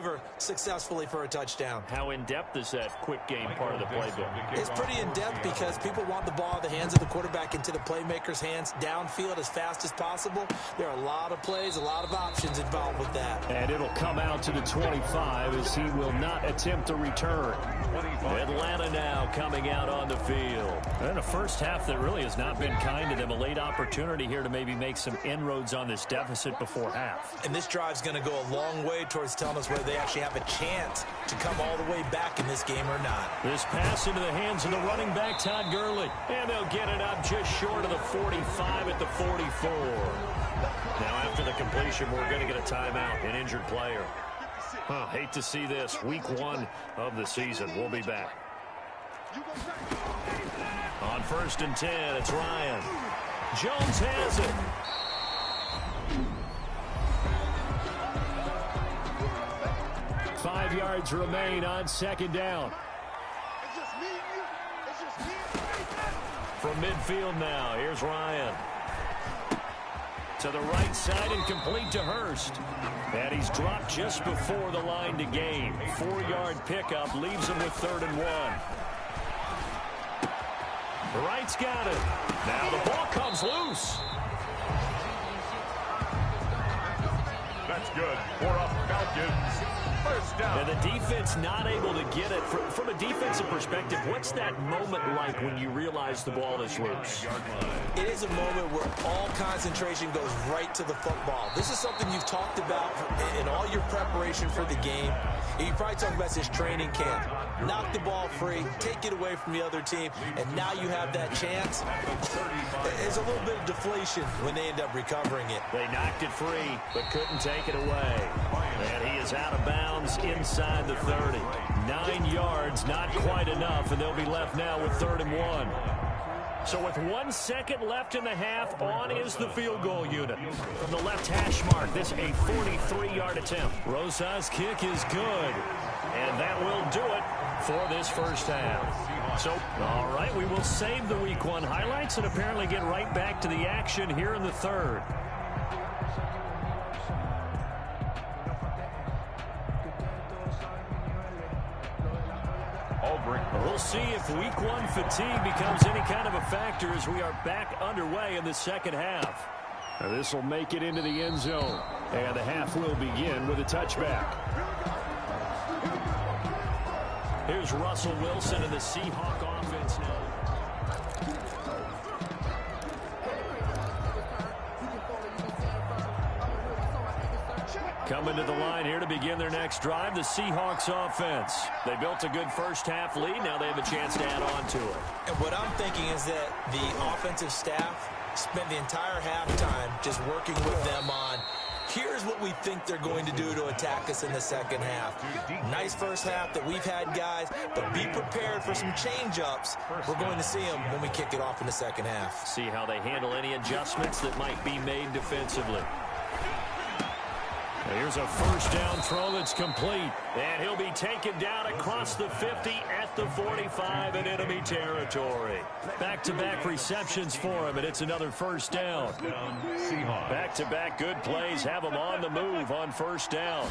receiver successfully for a touchdown. How in-depth is that quick game part of the playbook? It's pretty in-depth because people want the ball in the hands of the quarterback into the playmaker's hands downfield as fast as possible. There are a lot of plays, a lot of options involved with that. And it'll come out to the 25 as he will not attempt to return. Atlanta now coming out on the field. And a first half that really has not been kind to them. A late opportunity here to maybe make some inroads on this deficit before half. And this drive's going to go a long way towards telling us whether they actually have a chance to come all the way back in this game or not. This pass into the hands of the running back, Todd Gurley. And they'll get it up just short of the 45 at the 44. Now after the completion, we're going to get a timeout, an injured player. Hate to see this. Week 1 of the season. We'll be back. On 1st and 10, it's Ryan. Jones has it. Five yards remain on 2nd down. From midfield now, here's Ryan. To the right side and complete to Hurst. And he's dropped just before the line to gain. 4-yard pickup leaves him with 3rd and 1. Wright's got it. Now the ball comes loose. That's good for a Falcons. First down. And the defense not able to get it. From a defensive perspective, what's that moment like when you realize the ball is loose? It is a moment where all concentration goes right to the football. This is something you've talked about in all your preparation for the game. And you probably talked about this training camp. Knock the ball free, take it away from the other team, and now you have that chance. There's a little bit of deflation when they end up recovering it. They knocked it free, but couldn't take it away. And he is out of bounds inside the 30. 9 yards, not quite enough, and they'll be left now with 3rd and 1. So with 1 second left in the half, on is the field goal unit. From the left hash mark, this a 43-yard attempt. Rosa's kick is good. And that will do it for this first half. So, all right, we will save the Week 1 highlights and apparently get right back to the action here in the 3rd. We'll see if Week 1 fatigue becomes any kind of a factor as we are back underway in the 2nd half. This will make it into the end zone. And the half will begin with a touchback. Here's Russell Wilson and the Seahawk offense now. Coming to the line here to begin their next drive, the Seahawks offense. They built a good first half lead. Now they have a chance to add on to it. And what I'm thinking is that the offensive staff spent the entire halftime just working with them on, here's what we think they're going to do to attack us in the 2nd half. Nice first half that we've had, guys, but be prepared for some change-ups. We're going to see them when we kick it off in the 2nd half. See how they handle any adjustments that might be made defensively. Here's a first down throw that's complete. And he'll be taken down across the 50 at the 45 in enemy territory. Back-to-back receptions for him, and it's another first down. Back-to-back good plays have him on the move on first down.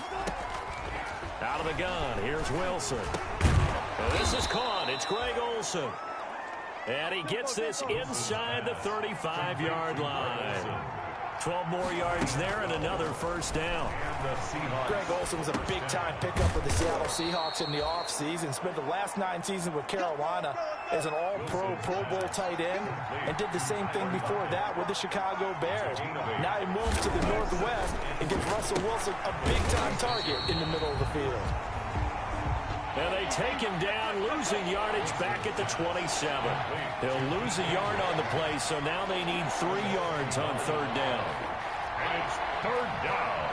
Out of the gun, here's Wilson. And this is caught. It's Greg Olsen. And he gets this inside the 35-yard line. 12 more yards there and another first down. Greg Olsen was a big-time pickup for the Seattle Seahawks in the offseason. Spent the last 9 seasons with Carolina as an all-pro, Pro Bowl tight end, and did the same thing before that with the Chicago Bears. Now he moves to the Northwest and gives Russell Wilson a big-time target in the middle of the field. And they take him down, losing yardage back at the 27. They'll lose a yard on the play, so now they need 3 yards on 3rd down. And it's 3rd down.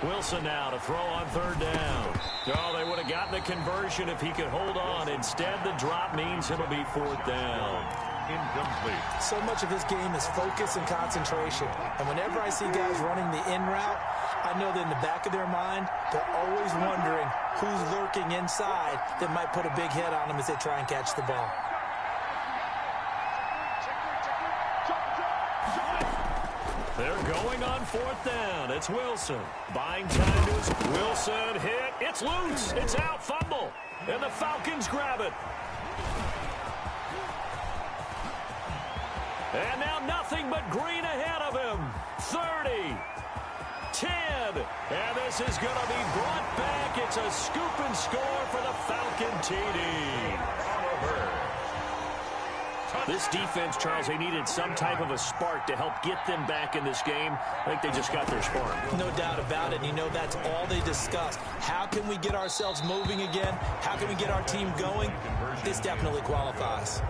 Wilson now to throw on 3rd down. Oh, they would have gotten the conversion if he could hold on. Instead, the drop means it'll be 4th down. Incomplete. So much of this game is focus and concentration. And whenever I see guys running the in route, I know that in the back of their mind, they're always wondering who's lurking inside that might put a big hit on them as they try and catch the ball. They're going on 4th down. It's Wilson. Buying time to his Wilson hit. It's loose. It's out. Fumble. And the Falcons grab it. And now nothing but green ahead of him. 30. 10. And this is going to be brought back. It's a scoop and score for the Falcon TD. This defense, Charles, they needed some type of a spark to help get them back in this game. I think they just got their spark. No doubt about it. You know, that's all they discussed. How can we get ourselves moving again? How can we get our team going? This definitely qualifies.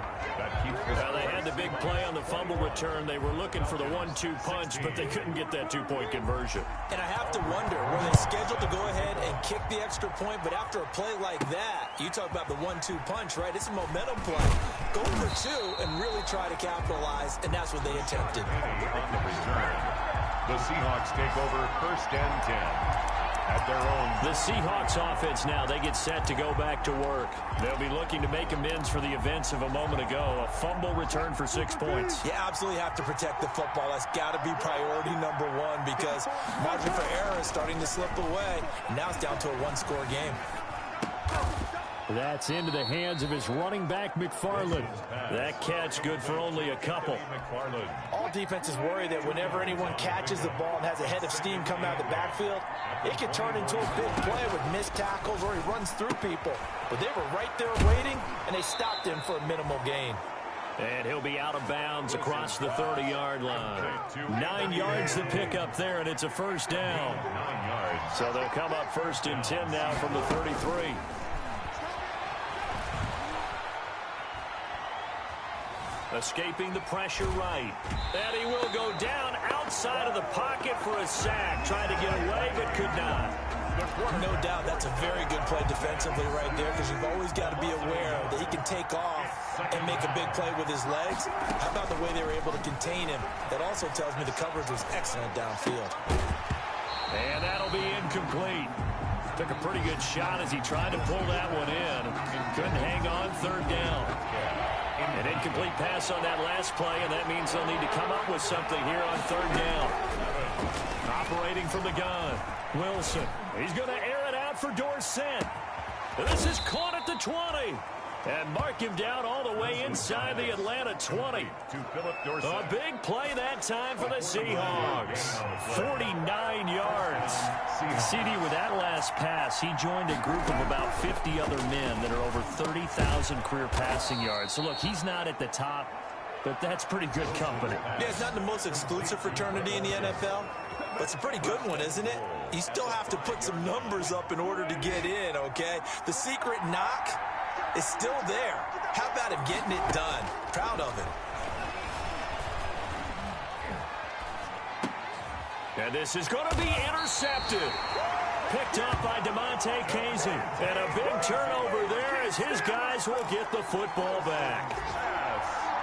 Well, they had the big play on the fumble return. They were looking for the 1-2 punch, but they couldn't get that two-point conversion. And I have to wonder, were they scheduled to go ahead and kick the extra point? But after a play like that, you talk about the 1-2 punch, right? It's a momentum play. Go for two and really try to capitalize, and that's what they attempted. On the return, the Seahawks take over 1st and 10. At their own. The Seahawks offense now, they get set to go back to work. They'll be looking to make amends for the events of a moment ago. A fumble return for 6 points. You absolutely have to protect the football. That's got to be priority number one because margin for error is starting to slip away. Now it's down to a one-score game. That's into the hands of his running back, McFarland. That catch good for only a couple. All defenses worry that whenever anyone catches the ball and has a head of steam come out of the backfield, it can turn into a big play with missed tackles or he runs through people. But they were right there waiting, and they stopped him for a minimal gain. And he'll be out of bounds across the 30-yard line. 9 yards to pick up there, and it's a first down. 9 yards. So they'll come up 1st and 10 now from the 33. Escaping the pressure right. And he will go down outside of the pocket for a sack. Trying to get away, but could not. No doubt that's a very good play defensively right there because you've always got to be aware that he can take off and make a big play with his legs. How about the way they were able to contain him? That also tells me the coverage was excellent downfield. And that'll be incomplete. Took a pretty good shot as he tried to pull that one in. Couldn't hang on 3rd down. An incomplete pass on that last play, and that means they'll need to come up with something here on 3rd down. Operating from the gun, Wilson. He's going to air it out for Dorsett. This is caught at the 20. And mark him down all the way inside the Atlanta 20. A big play that time for the Seahawks. 49 yards. CD, with that last pass, he joined a group of about 50 other men that are over 30,000 career passing yards. So, look, he's not at the top, but that's pretty good company. Yeah, it's not the most exclusive fraternity in the NFL, but it's a pretty good one, isn't it? You still have to put some numbers up in order to get in, okay? The secret knock is still there. How about him getting it done? Proud of him. And this is going to be intercepted. Picked up by DeMonte Casey. And a big turnover there as his guys will get the football back.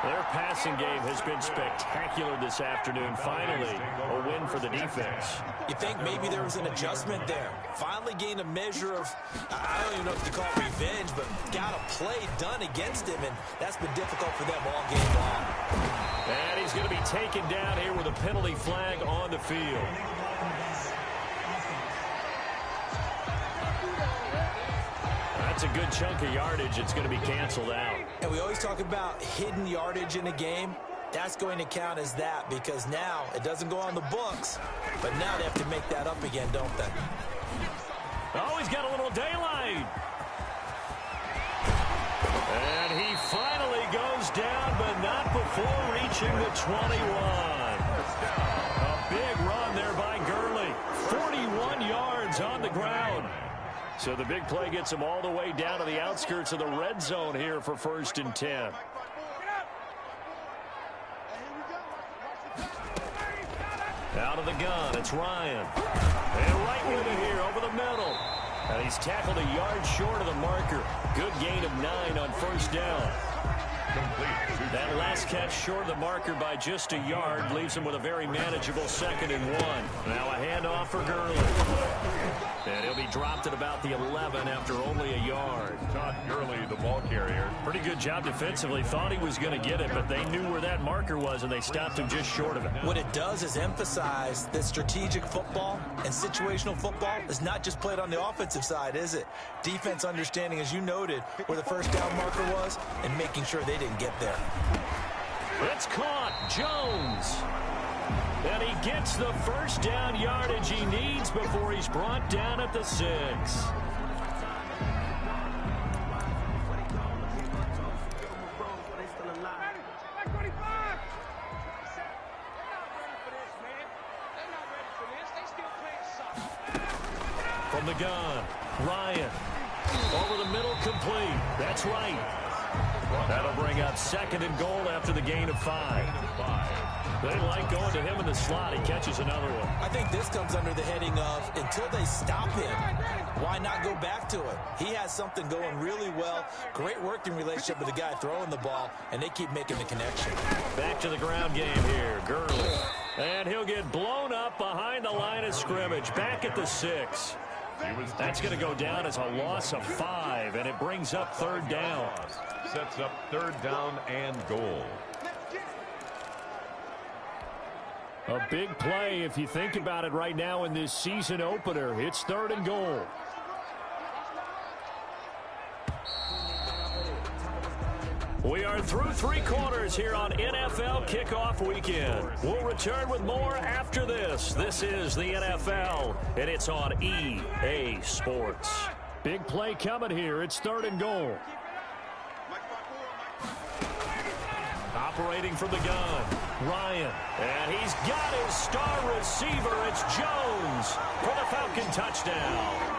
Their passing game has been spectacular this afternoon. Finally, a win for the defense. You think maybe there was an adjustment there. Finally gained a measure of, I don't even know if you call it revenge, but got a play done against him, and that's been difficult for them all game long. And he's going to be taken down here with a penalty flag on the field. That's a good chunk of yardage. It's going to be canceled out. And we always talk about hidden yardage in a game. That's going to count as that because now it doesn't go on the books, but now they have to make that up again, don't they? Oh, he's got a little daylight. And he finally goes down, but not before reaching the 21. A big run there by Gurley. 41 yards on the ground. So the big play gets him all the way down to the outskirts of the red zone here for 1st and 10. Out of the gun, it's Ryan. And right with it here over the middle. And he's tackled a yard short of the marker. Good gain of 9 on 1st down. That last catch short of the marker by just a yard leaves him with a very manageable 2nd and 1. Now a handoff for Gurley. And he'll be he dropped at about the 11 after only a yard. Todd Gurley, the ball carrier. Pretty good job defensively. Thought he was going to get it, but they knew where that marker was, and they stopped him just short of it. What it does is emphasize that strategic football and situational football is not just played on the offensive side, is it? Defense understanding, as you noted, where the first down marker was and making sure they didn't get there. It's caught. Jones. And he gets the first down yardage he needs before he's brought down at the 6. From the gun, Ryan. Over the middle, complete. That's right. That'll bring up 2nd and goal after the gain of 5. They like going to him in the slot. He catches another one. I think this comes under the heading of until they stop him, why not go back to it? He has something going really well. Great working relationship with the guy throwing the ball, and they keep making the connection. Back to the ground game here. Gurley. And he'll get blown up behind the line of scrimmage. Back at the 6. That's going to go down as a loss of 5, and it brings up 3rd down. Sets up 3rd down and goal. A big play if you think about it right now in this season opener. It's 3rd and goal. We are through 3 quarters here on NFL Kickoff Weekend. We'll return with more after this. This is the NFL, and it's on EA Sports. Big play coming here. It's 3rd and goal. Operating from the gun, Ryan. And he's got his star receiver. It's Jones for the Falcon touchdown.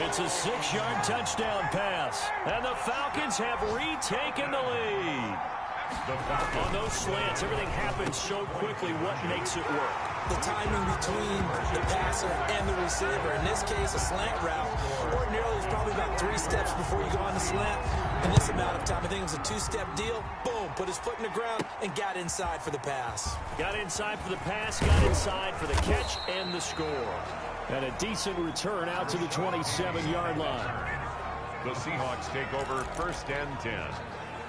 It's a 6-yard touchdown pass. And the Falcons have retaken the lead. On those slants, everything happens so quickly. What makes it work? The timing between the passer and the receiver. In this case, a slant route. Ordinarily, it's probably about 3 steps before you go on the slant. In this amount of time, I think it was a 2-step deal. Boom, put his foot in the ground and got inside for the pass. Got inside for the pass, got inside for the catch and the score. And a decent return out to the 27-yard line. The Seahawks take over 1st and 10.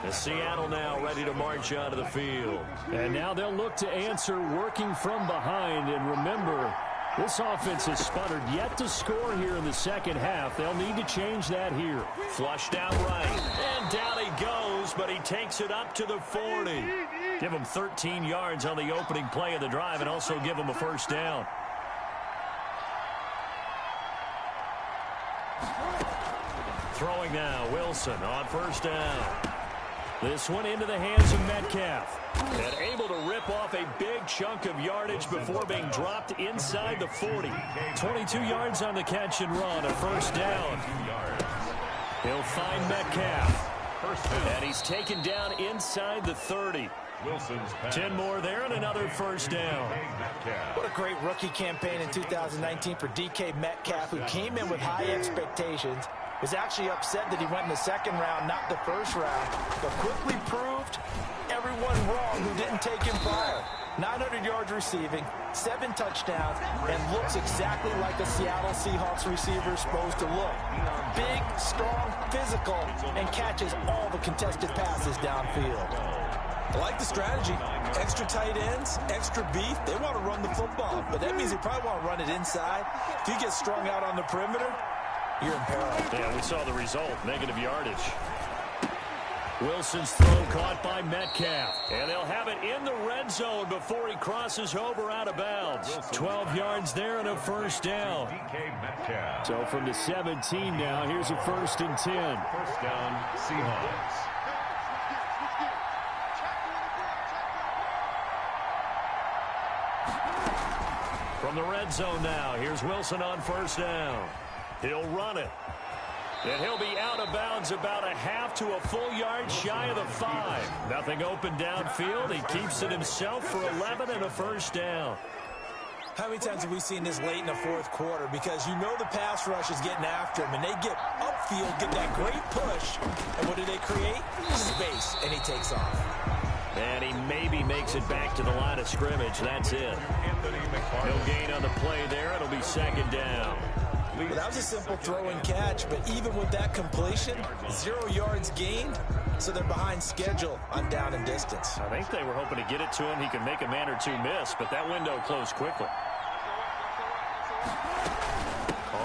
The Seattle now ready to march onto the field. And now they'll look to answer working from behind. And remember, this offense has sputtered yet to score here in the second half. They'll need to change that here. Flushed out right. And down he goes, but he takes it up to the 40. Give him 13 yards on the opening play of the drive and also give him a 1st down. Throwing now, Wilson on 1st down. This one into the hands of Metcalf. And able to rip off a big chunk of yardage before being dropped inside the 40. 22 yards on the catch and run, a 1st down. He'll find Metcalf. And he's taken down inside the 30. 10 more there and another 1st down. What a great rookie campaign in 2019 for DK Metcalf, who came in with high expectations. Was actually upset that he went in the 2nd round, not the 1st round, but quickly proved everyone wrong who didn't take him prior. 900 yards receiving, 7 touchdowns, and looks exactly like a Seattle Seahawks receiver is supposed to look. Big, strong, physical, and catches all the contested passes downfield. I like the strategy. Extra tight ends, extra beef. They want to run the football, but that means they probably want to run it inside. If you get strung out on the perimeter, you're in peril. Yeah, we saw the result. Negative yardage. Wilson's throw caught by Metcalf. And they'll have it in the red zone before he crosses over out of bounds. 12 yards there and a 1st down. So from the 17 now, here's a 1st and 10. 1st down, Seahawks. From the red zone now, here's Wilson on 1st down. He'll run it. And he'll be out of bounds about a half to a full yard shy of the 5. Nothing open downfield. He keeps it himself for 11 and a 1st down. How many times have we seen this late in the 4th quarter? Because you know the pass rush is getting after him, and they get upfield, get that great push. And what do they create? Space, and he takes off. And he maybe makes it back to the line of scrimmage. That's it. No gain on the play there. It'll be second down. Well, that was a simple throw and catch, but even with that completion, 0 yards gained, so they're behind schedule on down and distance. I think they were hoping to get it to him. He could make a man or two miss, but that window closed quickly.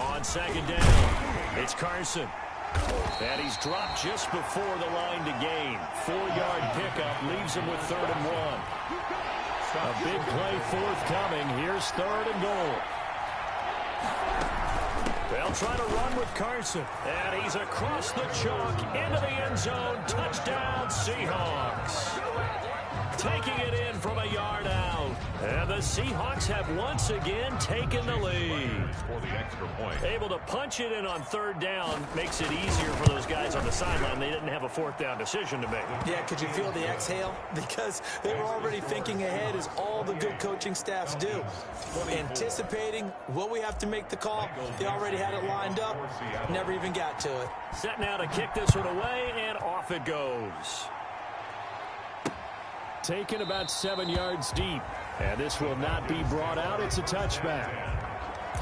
On second down, it's Carson. And he's dropped just before the line to gain. 4-yard pickup leaves him with 3rd and 1. A big play forthcoming. Here's 3rd and goal. They'll try to run with Carson. And he's across the chalk into the end zone. Touchdown, Seahawks. Taking it in from a yard out. And the Seahawks have once again taken the lead. For the extra point. Able to punch it in on 3rd down makes it easier for those guys on the sideline. They didn't have a 4th down decision to make. Yeah, could you feel the exhale? Because they were already thinking ahead, as all the good coaching staffs do. Anticipating what we have to make the call. They already had it lined up. Never even got to it. Set now to kick this one away, and off it goes. Taken about 7 yards deep. And this will not be brought out. It's a touchback.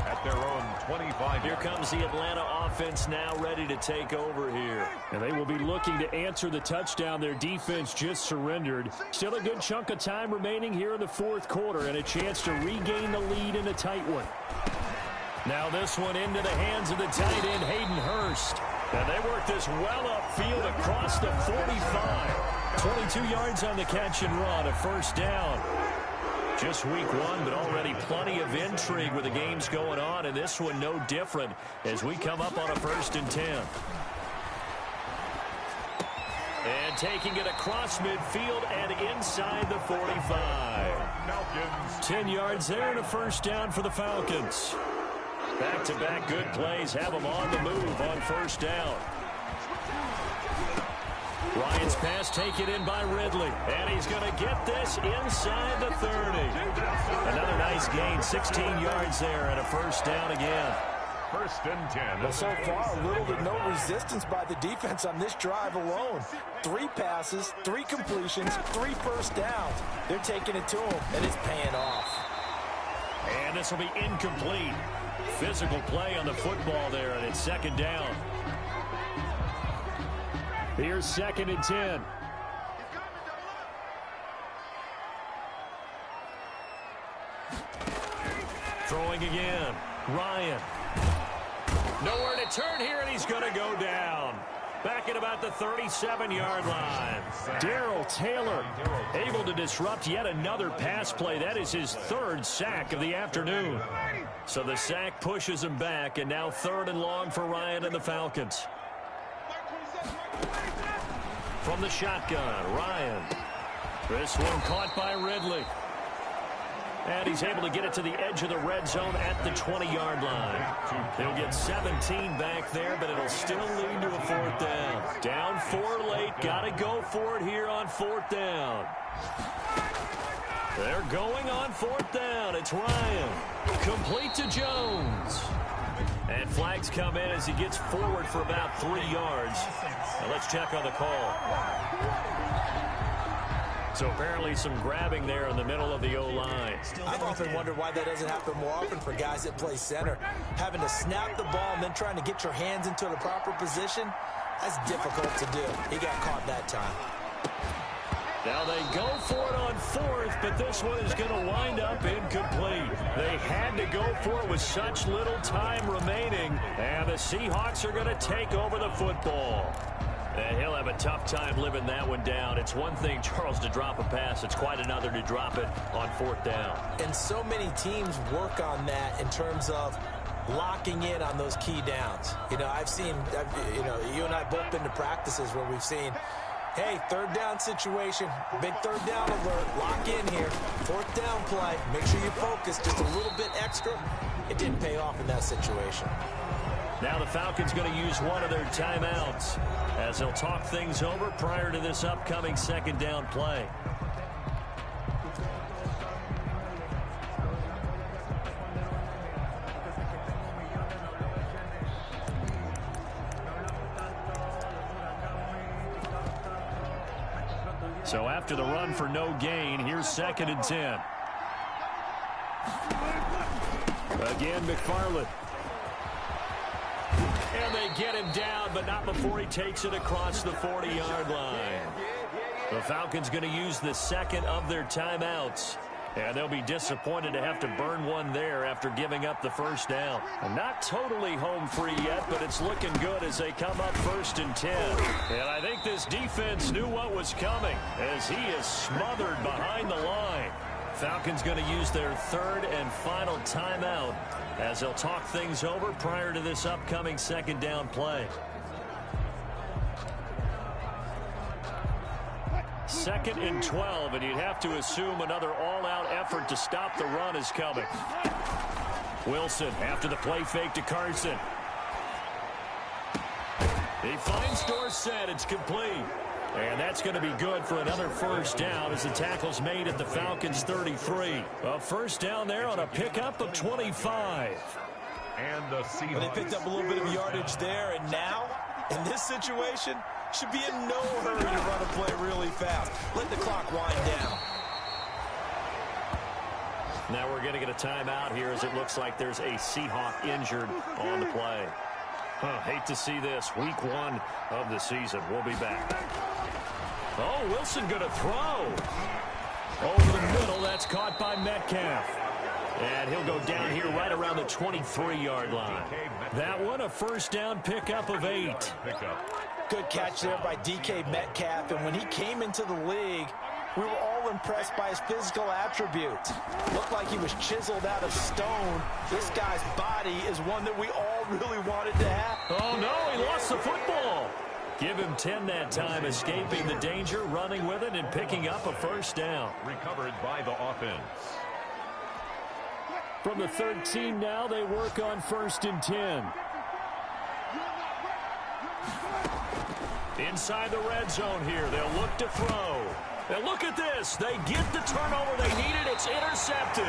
At their own 25. Here comes the Atlanta offense now ready to take over here. And they will be looking to answer the touchdown their defense just surrendered. Still a good chunk of time remaining here in the 4th quarter, and a chance to regain the lead in a tight one. Now this one into the hands of the tight end, Hayden Hurst. And they work this well upfield across the 45. 22 yards on the catch and run, a 1st down. Just week 1, but already plenty of intrigue with the games going on, and this one no different as we come up on a 1st and 10. And taking it across midfield and inside the 45. 10 yards there and a 1st down for the Falcons. Back-to-back good plays have them on the move on 1st down. Ryan's pass taken in by Ridley. And he's going to get this inside the 30. Another nice gain, 16 yards there, and a 1st down again. 1st and 10. Well, so far, little to no resistance by the defense on this drive alone. 3 passes, 3 completions, 3 1st downs. They're taking it to him, and it's paying off. And this will be incomplete. Physical play on the football there, and it's 2nd down. Here's 2nd and 10. Throwing again. Ryan. Nowhere to turn here, and he's going to go down. Back at about the 37-yard line. Darrell Taylor able to disrupt yet another pass play. That is his 3rd sack of the afternoon. So the sack pushes him back, and now 3rd and long for Ryan and the Falcons. From the shotgun, Ryan. This one caught by Ridley. And he's able to get it to the edge of the red zone at the 20-yard line. He'll get 17 back there, but it'll still lead to a 4th down. Down 4 late. Got to go for it here on 4th down. They're going on 4th down. It's Ryan. Complete to Jones. And flags come in as he gets forward for about 3 yards. Now let's check on the call. So apparently some grabbing there in the middle of the O-line. I've often wondered why that doesn't happen more often for guys that play center. Having to snap the ball and then trying to get your hands into the proper position, that's difficult to do. He got caught that time. Now they go for it on 4th, but this one is going to wind up incomplete. They had to go for it with such little time remaining, and the Seahawks are going to take over the football. And he'll have a tough time living that one down. It's one thing, Charles, to drop a pass. It's quite another to drop it on 4th down. And so many teams work on that in terms of locking in on those key downs. You know, you and I both been to practices where we've seen, hey, 3rd down situation, big 3rd down alert, lock in here, 4th down play, make sure you focus just a little bit extra. It didn't pay off in that situation. Now the Falcons going to use one of their timeouts as they'll talk things over prior to this upcoming 2nd down play. So after the run for no gain, here's 2nd and 10. Again, McFarland. And they get him down, but not before he takes it across the 40-yard line. The Falcons going to use the second of their timeouts. And they'll be disappointed to have to burn one there after giving up the first down. Not totally home free yet, but it's looking good as they come up 1st and 10. And I think this defense knew what was coming as he is smothered behind the line. Falcons going to use their 3rd and final timeout as they'll talk things over prior to this upcoming 2nd down play. 2nd and 12, and you'd have to assume another all-out effort to stop the run is coming. Wilson after the play fake to Carson. He finds Dorsett. It's complete. And that's going to be good for another first down as the tackle's made at the Falcons' 33. A first down there on a pickup of 25. And the Seahawks. Well, they picked up a little bit of yardage there, and now, in this situation, should be in no hurry to run a play really fast. Let the clock wind down. Now we're going to get a timeout here as it looks like there's a Seahawk injured on the play. Hate to see this. Week 1 of the season. We'll be back. Oh, Wilson going to throw. Over the middle. That's caught by Metcalf. And he'll go down here right around the 23-yard line. That one, a first down pickup of 8. Good catch there by DK Metcalf. And when he came into the league, we were all impressed by his physical attributes. Looked like he was chiseled out of stone. This guy's body is one that we all really wanted to have. Oh, no, he lost the football. Give him 10 that time, escaping the danger, running with it, and picking up a first down. Recovered by the offense. From the 13 now, they work on 1st and 10. Inside the red zone here, they'll look to throw. And look at this. They get the turnover they needed. It's intercepted.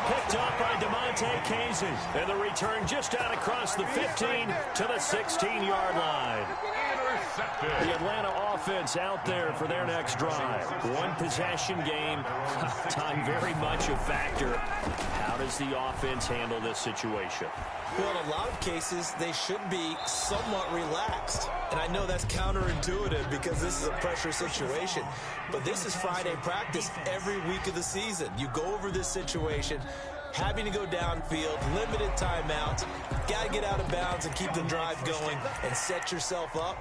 Picked up by DeMonte Casey. And the return just out across the 15 to the 16-yard line. The Atlanta offense out there for their next drive. One possession game. Time very much a factor. How does the offense handle this situation? Well, in a lot of cases, they should be somewhat relaxed. And I know that's counterintuitive because this is a pressure situation. But this is Friday practice every week of the season. You go over this situation, having to go downfield, limited timeouts, got to get out of bounds and keep the drive going and set yourself up.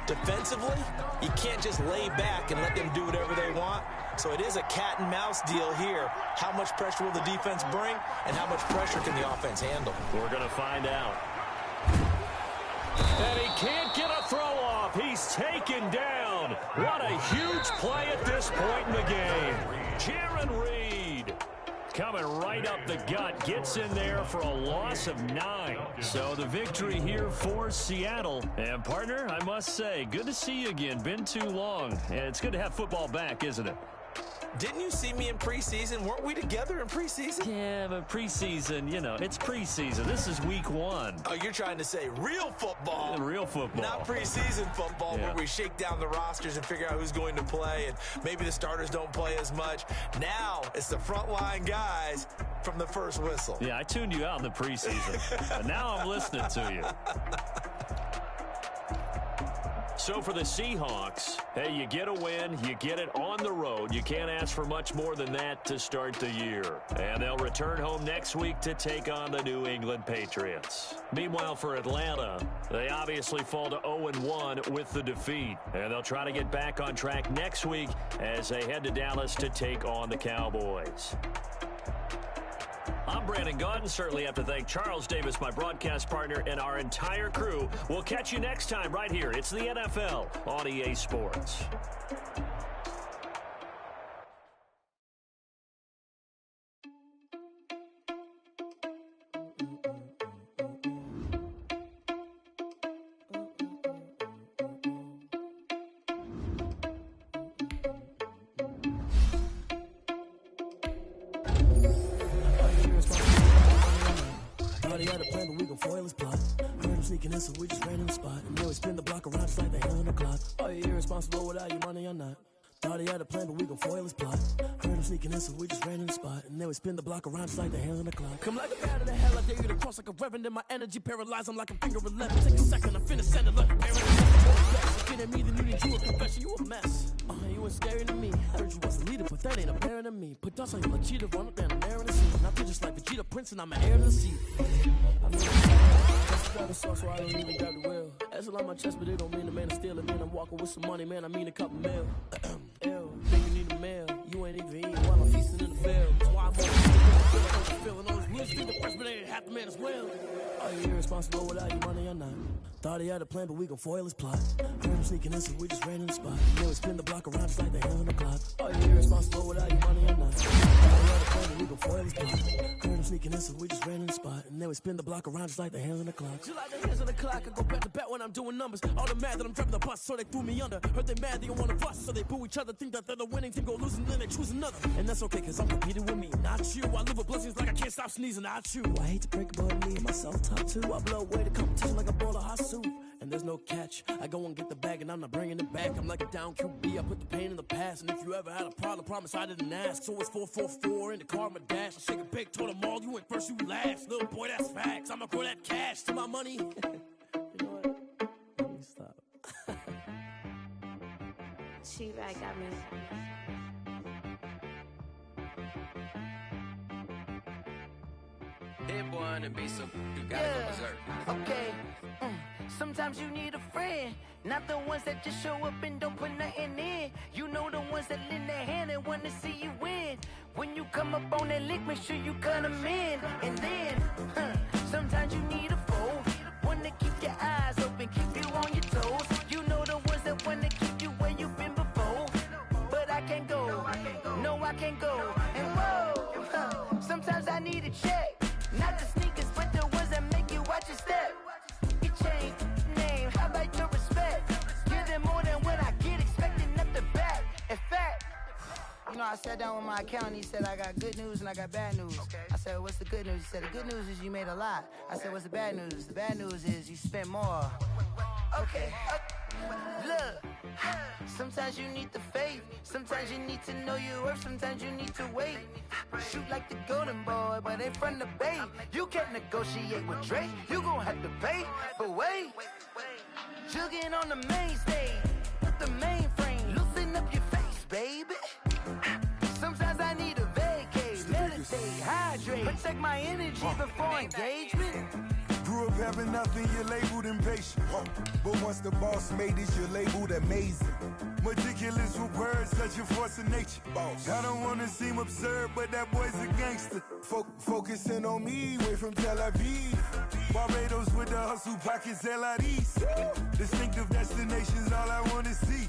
Defensively, you can't just lay back and let them do whatever they want. So it is a cat and mouse deal here. How much pressure will the defense bring, and how much pressure can the offense handle? We're going to find out. And he can't get a throw off. He's taken down. What a huge play at this point in the game. Jaron Reed coming right up the gut, gets in there for a loss of 9. So the victory here for Seattle. And partner, I must say, good to see you again. Been too long. And it's good to have football back, isn't it? Didn't you see me in preseason? Weren't we together in preseason? Yeah, but preseason, you know, it's preseason. This is week 1. Oh, you're trying to say real football. Real football. Not preseason football where we shake down the rosters and figure out who's going to play, and maybe the starters don't play as much. Now it's the frontline guys from the first whistle. Yeah, I tuned you out in the preseason. And now I'm listening to you. So for the Seahawks, hey, you get a win, you get it on the road. You can't ask for much more than that to start the year. And they'll return home next week to take on the New England Patriots. Meanwhile, for Atlanta, they obviously fall to 0-1 with the defeat. And they'll try to get back on track next week as they head to Dallas to take on the Cowboys. I'm Brandon Gaudin. Certainly have to thank Charles Davis, my broadcast partner, and our entire crew. We'll catch you next time right here. It's the NFL on EA Sports. So we just ran in the spot and always spin the block around just like the hell in the clock. Are you irresponsible without your money or not? Thought he had a plan, but we gon' foil his plot. Heard him sneaking in, so we just ran in the spot. And then we spin the block around just like the hands on the clock. Come like a bat of the hell, I dare you to cross like a reverend. In my energy paralyzed, I'm like a finger 11. Take a second, I'm finna send it like a parent. Get at me, then you need you a confession, you a mess. You ain't scary to me. Heard you was a leader, but that ain't apparent to me. Put dust on you like cheetah, run up down the air in the sea. Now you just like Vegeta Prince, and I'm an heir to the seat. I mean, just grab a sauce, so I don't even grab the wheel. That's a lot on my chest, but it don't mean the man is stealing. Man, I'm walking with some money, man, I mean a couple mil. Ew, think you need a meal. You ain't even eating while I'm feasting in the field. That's why I'm on feeling all this blue street, the freshman ain't half the man as well. Are you irresponsible without your money or not? Thought he had a plan, but we gon' foil his plot. Heard him sneaking in, so we just ran in the spot. Then we spin the block around just like the hands on the clock. Are you irresponsible without your money or not? Thought he had a plan, but we gon' foil his plot. Heard him sneaking in, so we just ran in the spot. And then we spin the block around just like the hands on the clock. Just like the hands on the clock, I go back to back when I'm doing numbers. All the mad that I'm driving the bus, so they threw me under. Heard they mad, they don't wanna bust, so they boo each other. Think that they're the winning team, go losing, then they choose another. And that's okay, cause I'm competing with me, not you. I live with blessings like I can't stop sneezing, not you. I hate to break it, but me and myself top two. I blow away the competition like a bowl of hot soup. And there's no catch. I go and get the bag and I'm not bringing it back. I'm like a down QB. I put the pain in the past. And if you ever had a problem, promise I didn't ask. So it's 444 in the car, my dash. I shake a big, told them all, you went first, you last. Little boy, that's facts. I'ma grow that cash to my money. You know what? Let me stop. She-Rag got me. Hit boy on the beat, so you gotta go berserk. Okay. Sometimes you need a friend, not the ones that just show up and don't put nothing in. You know the ones that lend their hand and wanna see you win. When you come up on that lick, make sure you cut them in. And then, sometimes you need a foe, one to keep your eyes open, keep you on your toes. You know the ones that wanna keep you where you've been before. But I can't go, no I can't go. And whoa, sometimes I need a check. Not the sneakers, but the ones that make you watch your step. You change name, how about your respect? Give them more than what I get, expecting up the back. In fact, you know, I sat down with my accountant, he said I got good news and I got bad news. I said, what's the good news? He said, the good news is you made a lot. I said, what's the bad news? The bad news is you spent more. Okay, look, sometimes you need the faith, sometimes you need to know your worth, sometimes you need to wait. Shoot like the golden boy, but ain't from the bay. You can't negotiate with Drake, you gon' have to pay. But wait, jugging on the main stage, the mainframe, loosen up your face, baby. Sometimes I need a vacate, meditate, hydrate, protect my energy before engagement. Grew up having nothing, you're labeled impatient. But once the boss made it, you're labeled amazing. Meticulous with words, such a force of nature. I don't wanna seem absurd, but that boy's a gangster. Focusing on me, way from Tel Aviv. Barbados with the hustle pockets, LIDs. Distinctive destinations, all I wanna see.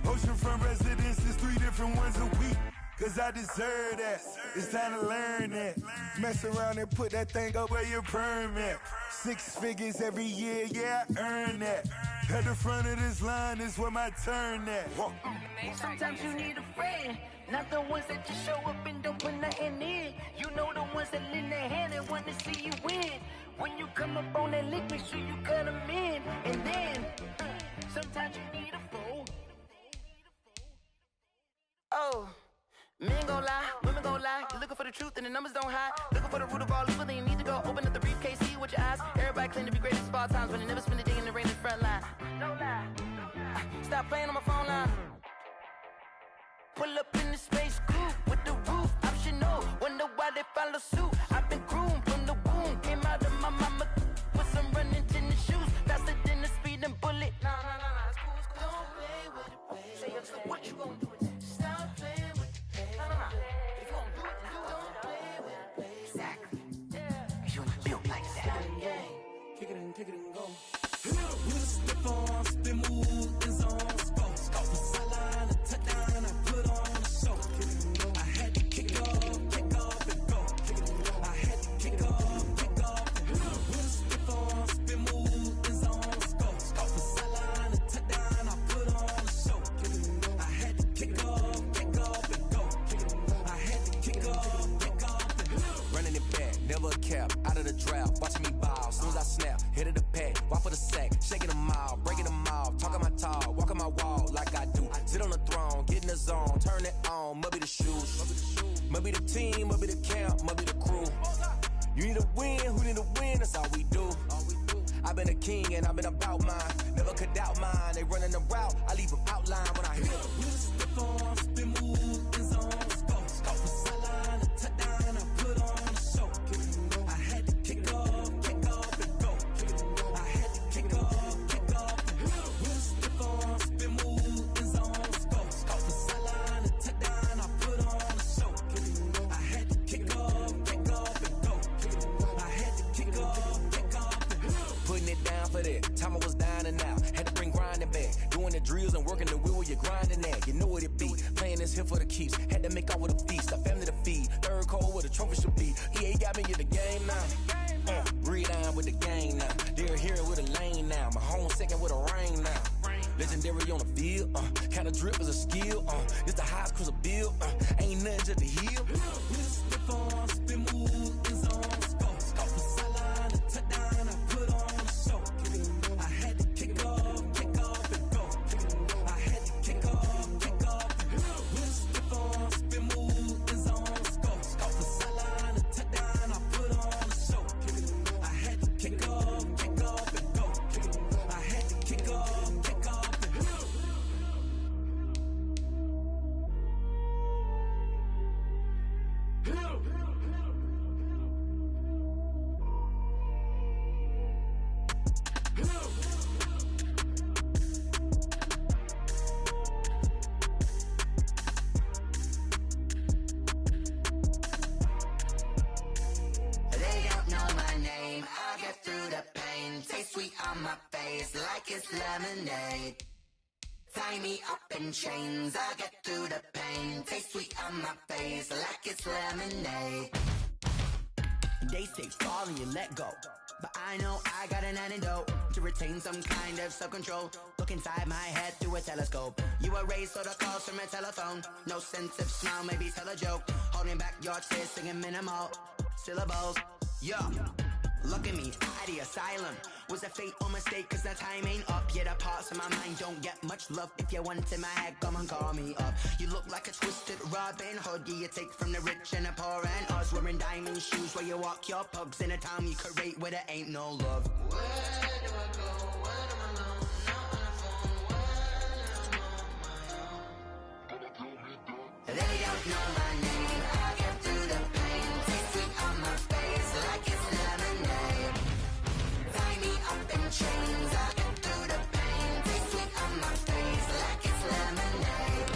Oceanfront residences, 3 different ones a week. Cause I deserve that, it's time to learn that. Mess around and put that thing up where your permit. 6 figures every year, yeah, I earn that. At the front of this line is where my turn at. Sometimes you need a friend, not the ones that just show up and don't put nothing in. You know the ones that lend their hand and want to see you win. When you come up on that lick, make sure you cut them in. And then, sometimes you need a fool. Oh. Men gon' lie, women gon' lie. You're looking for the truth and the numbers don't hide. Looking for the root of all evil, then you need to go open up the briefcase, see with your eyes. Everybody claim to be greatest of all times, but they never spend a day in the rain in the front line. No lie. Stop playing on my phone line. Pull up in the space coupe with the roof optional. Wonder why they follow suit. I've been groomed from the womb. Came out of my mama with some running tennis shoes. Faster than the speeding bullet. No, it's cool, it's cool. Don't play with it, baby. Say, so what you gon' do? Stop playing with it. If you gon' do it, don't play with it, baby. Exactly. Cause you ain't built like that. Kick it and go. We just slip on, spin move, and zone, scope. From sideline to touchdown, I put on a show. I had to kick off and go. I had to kick off and go. We just slip on, spin move, and zone, scope. From sideline to touchdown, I put on a show. I had to kick off and go. I had to kick off and go. Running it back, never a cap, out of the draft, watching me ball. Soon as I snap, hit of the pack, walk for the sack, shaking them all, breaking them all, talking my talk, walking my wall like I do. Sit on the throne, get in the zone, I've been a king and I've been about mine. Never could doubt mine. They running the route, I leave them outline when I hit. Step on, spin, move, in zone, let's go. Scout the sideline, a touchdown, I put on a show. I had to kick off and go. I had to kick off and go. Step on, spin, move, in zone, let's go. Scout the sideline, a touchdown, I put on a show. I had to kick off and go. I had to kick off and go. Putting it down for that. Time I was down and out. Had to bring grinding back. Doing the drills and working the wheel where you're grinding at. You know what it be. Playing this here for the keeps. Had to make off with a feast. A family to feed. Third cold where the trophy should be. EA got me in the game now. Breathe down with the gang now. They're here with a lane now. My home second with a rain now. Legendary on the field. Kinda drip is a skill. It's the highest cruiser bill. Ain't nothing just to heal. Step on, spin, move, in zone, let's go. Scout the sideline, a touchdown, I put on a show. I had to kick off and go. I had to kick off and go. Step on, spin, move, in zone, let's go. Scout the sideline, a touchdown, I put on a show. I had to kick off and go. I had to kick off and go. They don't know my name, I'll get through the pain. Taste sweet on my face like it's lemonade. Tie me up in chains, I'll get through the pain. Taste sweet on my face like it's lemonade. They say fall and you let go, but I know I got an antidote to retain some kind of self-control. Look inside my head through a telescope. You erase all the calls from a telephone. No sense of smile, maybe tell a joke. Holding back your tears, singing minimal syllables. Yeah, look at me, at the asylum. Was a fate or mistake, cause the time ain't up. Yeah, the parts of my mind don't get much love. If you want in my head, come and call me up. You look like a twisted Robin Hood. Yeah, you take from the rich and the poor and us. Wearing diamond shoes where you walk your pugs. In a town you create where there ain't no love. Where do I go? When I'm alone? Not on the phone. When I'm on my own. They don't know my name. I get through the pain. Taste sweet on my face like it's lemonade. Tie me up in chains. I get through the pain. Taste sweet on my face like it's lemonade.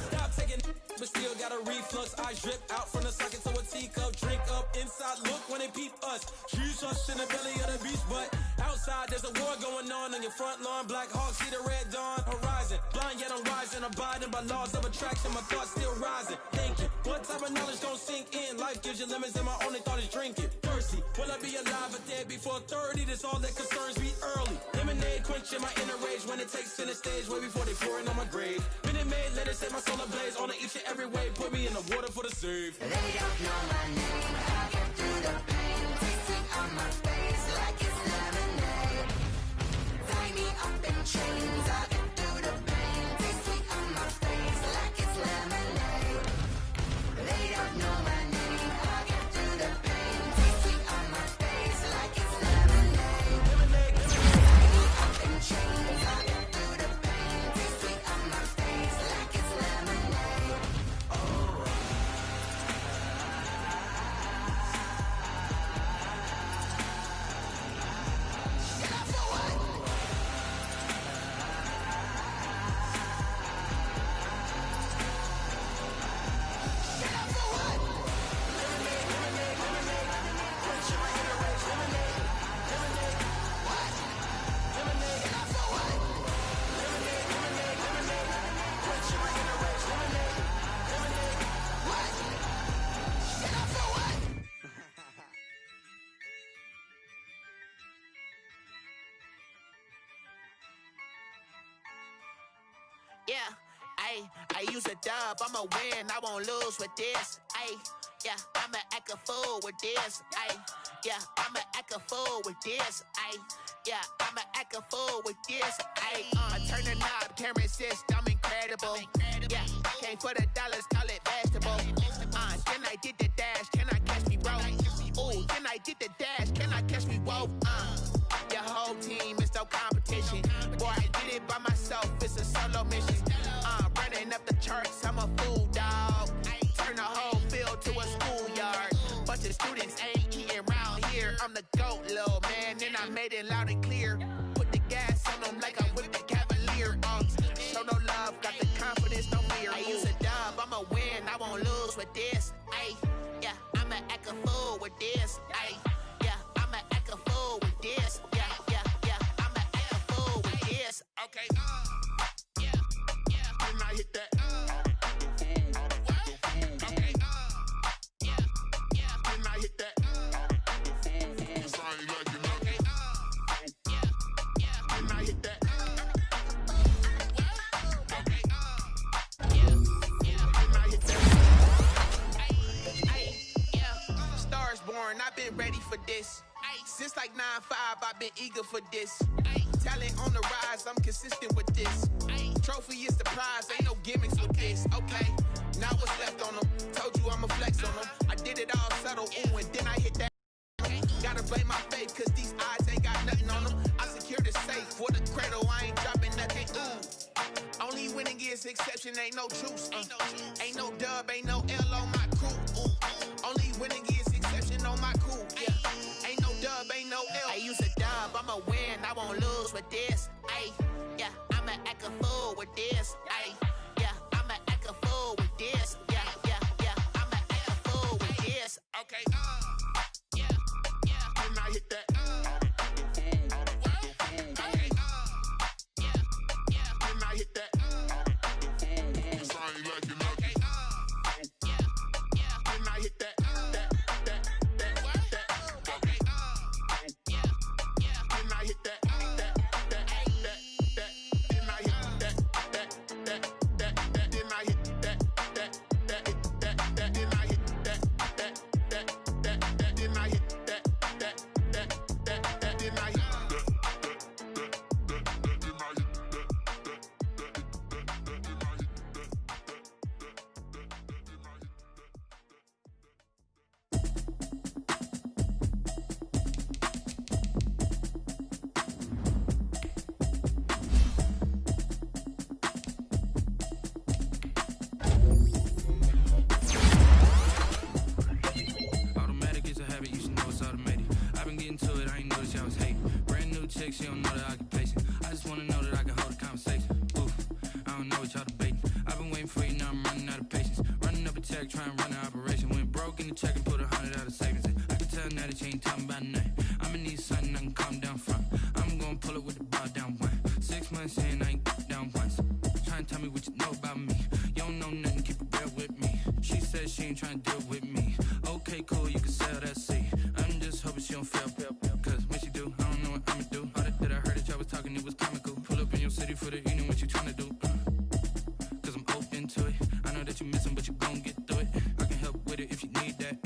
Stop taking but still got a reflux. Eyes drip out from the socket to a teacup. Drink up inside, look when they peep us. She's us in the belly of the beast, but outside there's a war going on your front lawn. Black Hawk see the red dawn horizon. Blind yet I'm rising, abiding by laws of attraction. My thoughts still rising. Thinking, what type of knowledge gon' sink in? Life gives you limits and my only thought is drinking. Thirsty, will I be alive or dead before 30? That's all that concerns me early. Lemonade quenching my inner rage when it takes center stage way before they pour it on my grave. Minute Maid, let it set my soul ablaze on each and every way. Put me in the water for the save. They don't know my name. I get through the pain. Taste sweet on my face like it's lemonade. Tie me up in chains. I get through the pain. Taste sweet on my face like it's lemonade. They don't know my name. I get through the pain. Taste sweet on my face like it's lemonade. Tie me up in chains. I get through the pain. Taste sweet on my face like it's lemonade. Yeah, I use a dub, I'ma win, I won't lose with this. Yeah, I'ma act a fool with this. Yeah, I'ma act a fool with this. Yeah, I'ma act a fool with this. Turn the knob, can't resist, I'm incredible. Yeah, came for the dollars, call it vegetable. Then I did the dash, can I catch me, bro? Ooh, then I did the dash, can I catch me, whoa? Yeah, I made it loud and clear. Put the gas on them like I whipped the Cavalier. Show no love, got the confidence, no fear. I use a dub, I'ma win, I won't lose with this. Ay, yeah, I'ma act a fool with this. Ay, yeah, I'ma act a fool with this. Yeah, yeah, yeah, I'ma act a fool with this. Okay, yeah, yeah, when I hit that. Okay, yeah, yeah, when I hit that. I've been ready for this. Since like 9-5, I've been eager for this. Talent on the rise, I'm consistent with this. Trophy is the prize, ain't no gimmicks with this. Okay, now what's left on them? Told you I'ma flex on them. I did it all subtle, ooh, and then I hit that. Gotta blame my faith, cause these eyes ain't got nothing on them. I secure the safe for the cradle, I ain't dropping nothing. Ooh, only winning is exception, ain't no truce. Ain't no dub, ain't no L on my crew. Ooh, only winning is exception on my cool. Yeah, ain't no dub, ain't no L. I use a dub, I'ma win, I won't lose with this. Ay, yeah, I'ma act a fool with this. Ay, yeah, I'ma act a fool with this. Yeah, yeah, yeah, I'ma act a fool with this. Okay, yeah, yeah, when I hit that. Okay, yeah, yeah, when I hit that. Cause I ain't like it. Okay, yeah, yeah, when I hit that. She don't know the occupation. I just wanna know that I can hold a conversation. Oof, I don't know what y'all debating. I've been waiting for you, now I'm running out of patience. Running up a check, trying to run an operation. Went broke in the check and put 100 out of savings. I can tell now that you ain't talking about nothing. I'ma need something I can calm down from. I'm gonna pull it with the ball down one. 6 months in, I ain't down once. Trying to tell me what you know about me. You don't know nothing, keep it real with me. She said she ain't trying to deal with me. Okay, cool, you can sell that seat. I'm just hoping she don't fail. Cause when she do, I don't know what I'ma do. All that I heard that y'all was talking, it was comical. Pull up in your city for the evening, what you tryna do? Cause I'm open to it. I know that you missing, but you gon' get through it. I can help with it if you need that.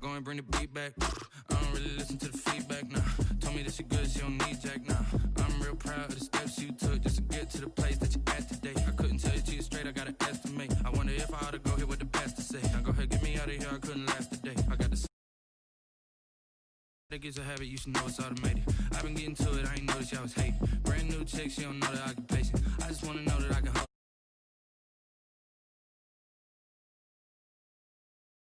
Go and bring the beat back. I don't really listen to the feedback, nah. Told me that she good, she don't need jack, nah. I'm real proud of the steps you took just to get to the place that you at today. I couldn't tell you to you straight, I gotta estimate. I wonder if I ought to go here with the best to say. Now go ahead, get me out of here, I couldn't last today. I got the that gets a habit, you should know it's automated. I've been getting to it, I ain't noticed y'all was hating. Brand new chick, she don't know the occupation. I just wanna know that I can hold